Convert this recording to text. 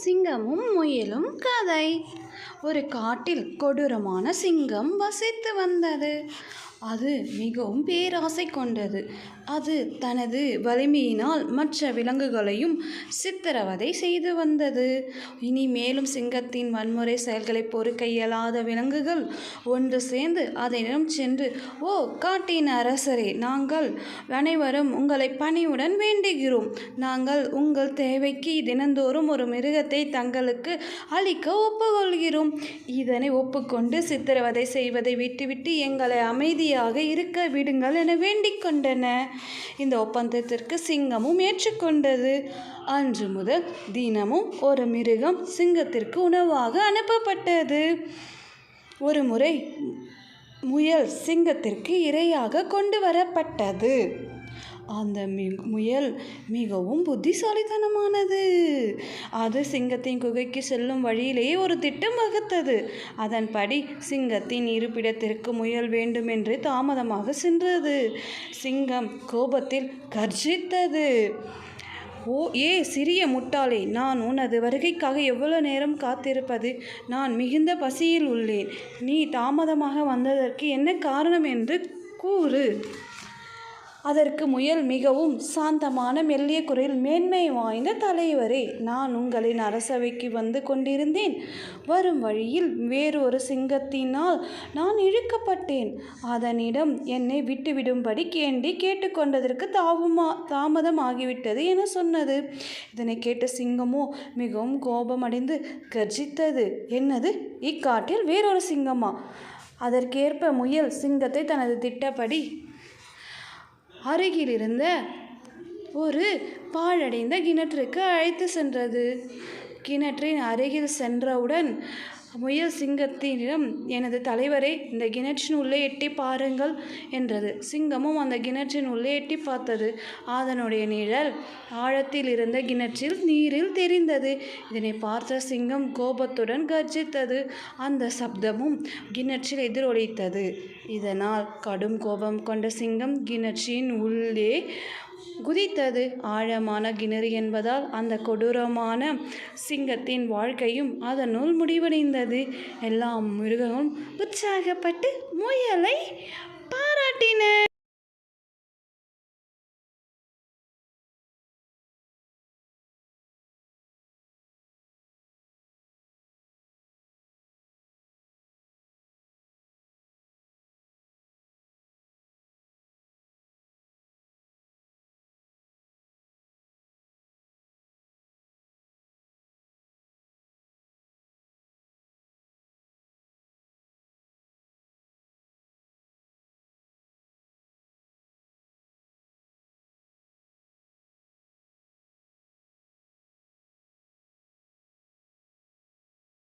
சிங்கமும் முயலும் கதை. ஒரு காட்டில் கொடூரமான சிங்கம் வசித்து வந்தது. அது மிகவும் பேராசை கொண்டது. அது தனது வலிமையினால் மற்ற விலங்குகளையும் சித்திரவதை செய்து வந்தது. இனி மேலும் சிங்கத்தின் வன்முறை செயல்களை பொறுக்க இயலாத விலங்குகள் ஒன்று சேர்ந்து அதனிடம் சென்று, "ஓ காட்டின் அரசரே, நாங்கள் அனைவரும் உங்களை பணிவுடன் வேண்டுகிறோம். நாங்கள் உங்கள் தேவைக்கு தினந்தோறும் ஒரு மிருகத்தை தங்களுக்கு அளிக்க ஒப்புக்கொள்கிறோம். இதனை ஒப்புக்கொண்டு சித்திரவதை செய்வதை விட்டுவிட்டு எங்களை அமைதியாக இருக்க விடுங்கள்" என வேண்டிக் கொண்டன. இந்த ஒப்பந்தத்திற்கு சிங்கமும் ஏற்றுக்கொண்டது. அன்று முதல் தினமும் ஒரு மிருகம் சிங்கத்திற்கு உணவாக அனுப்பப்பட்டது. ஒரு முறை முயல் சிங்கத்திற்கு இரையாக கொண்டு வரப்பட்டது. அந்த முயல் மிகவும் புத்திசாலித்தனமானது. அது சிங்கத்தின் குகைக்கு செல்லும் வழியிலேயே ஒரு திட்டம் வகுத்தது. அதன்படி சிங்கத்தின் இருப்பிடத்திற்கு முயல் வேண்டுமென்றே தாமதமாக சென்றது. சிங்கம் கோபத்தில் கர்ஜித்தது. சிறிய முட்டாளே, நான் உனது வருகைக்காக எவ்வளவு நேரம் காத்திருப்பது? நான் மிகுந்த பசியில் உள்ளேன். நீ தாமதமாக வந்ததற்கு என்ன காரணம் என்று கூறு. அதற்கு முயல் மிகவும் சாந்தமான மெல்லிய குரலில், "மேன்மை வாய்ந்த தலைவரே, நான் உங்களின் அரசவைக்கு வந்து கொண்டிருந்தேன். வரும் வழியில் வேறொரு சிங்கத்தினால் நான் இழுக்கப்பட்டேன். அதனிடம் என்னை விட்டுவிடும்படி கேட்டுக்கொண்டதற்கு தாமதமாகிவிட்டது" என சொன்னது. இதனை கேட்ட சிங்கமோ மிகவும் கோபமடைந்து கர்ஜித்தது. "என்னது, இக்காட்டில் வேறொரு சிங்கமா?" அதற்கேற்ப முயல் சிங்கத்தை தனது திட்டப்படி அருகிலிருந்த ஒரு பாழடைந்த கிணற்றுக்கு அழைத்து சென்றது. கிணற்றின் அருகில் சென்றவுடன் முயல் சிங்கத்திடம், "எனது தலைவரே, இந்த கிணற்றின் உள்ளே எட்டி பாருங்கள்" என்றது. சிங்கமும் அந்த கிணற்றின் உள்ளே எட்டி பார்த்தது. அதனுடைய நிழல் ஆழத்தில் இருந்த கிணற்றில் நீரில் தெரிந்தது. இதனை பார்த்த சிங்கம் கோபத்துடன் கர்ஜித்தது. அந்த சப்தமும் கிணற்றில் எதிரொலித்தது. இதனால் கடும் கோபம் கொண்ட சிங்கம் கிணற்றின் உள்ளே குதித்தது. ஆழமான கிணறு என்பதால் அந்த கொடூரமான சிங்கத்தின் வாழ்க்கையும் அதனுள் முடிவடைந்தது. எல்லா மிருகங்களும் உற்சாகப்பட்டு முயலை பாராட்டின.